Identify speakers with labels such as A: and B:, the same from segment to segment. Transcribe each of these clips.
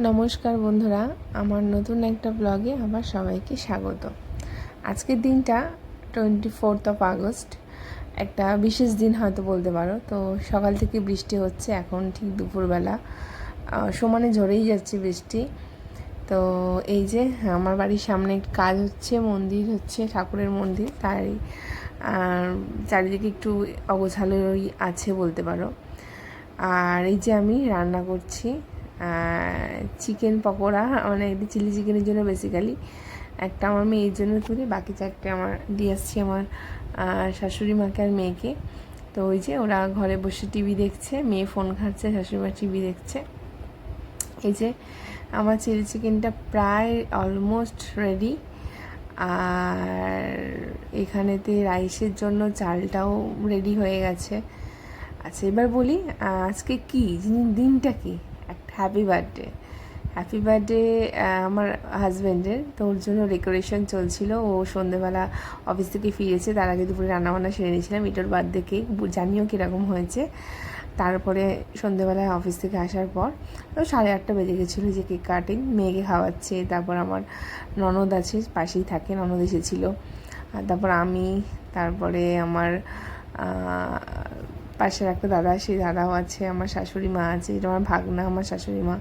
A: নমস্কার বন্ধুরা, আমার নতুন একটা ব্লগে আবার সবাইকে স্বাগত। আজকের দিনটা 24 আগস্ট, একটা বিশেষ দিন হয়তো বলতে পারো। তো সকাল থেকে বৃষ্টি হচ্ছে, এখন ঠিক দুপুরবেলা সমানে ঝরেই যাচ্ছে বৃষ্টি। তো এই যে আমার বাড়ির সামনে কাজ হচ্ছে, মন্দির হচ্ছে, ঠাকুরের মন্দির, তাই চারিদিকে একটু অগোছালোই আছে বলতে পারো। আর এই যে আমি রান্না করছি চিকেন পকোড়া, মানে এটা চিলি চিকেনের জন্য বেসিক্যালি একটা আমার মেয়ের জন্য তুলি, বাকি চারটে আমার দিয়ে আসছি আমার শাশুড়ি মাকে আর মেয়েকে। তো ওই যে ওরা ঘরে বসে টিভি দেখছে, মেয়ে ফোন ঘাটছে, শাশুড়ি মা টিভি দেখছে। এই যে আমার চিলি চিকেনটা প্রায় অলমোস্ট রেডি। আর এখানেতে রাইসের জন্য চালটাও রেডি হয়ে গেছে। আচ্ছা, এবার বলি আজকে কি দিনটা কি, একটা হ্যাপি বার্থডে আমার হাজব্যান্ডের। তো ওর জন্য ডেকোরেশন চলছিল। ও সন্ধ্যেবেলা অফিস থেকে ফিরেছে, তার আগে দুপুরে রান্নাবান্না সেরে নিয়েছিলাম। এটার বার্থডে কেক, জানিও কীরকম হয়েছে। তারপরে সন্ধ্যেবেলায় অফিস থেকে আসার পর 8:30 বেজে গেছিলো যে কেক কাটিং, মেয়েকে খাওয়াচ্ছে। তারপর আমার ননদ আছে, পাশেই থাকে, ননদ এসেছিলো। তারপর আমি, তারপরে আমার পাশের একটা দাদা, সেই দাদাও আছে, আমার শাশুড়ি মা আছে, এটা আমার ভাগনা, আমার শাশুড়ি মা।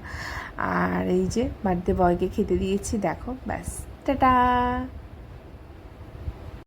A: আর এই যে বার্থডে বয়কে খেতে দিয়েছি, দেখো, ব্যাস, টাটা।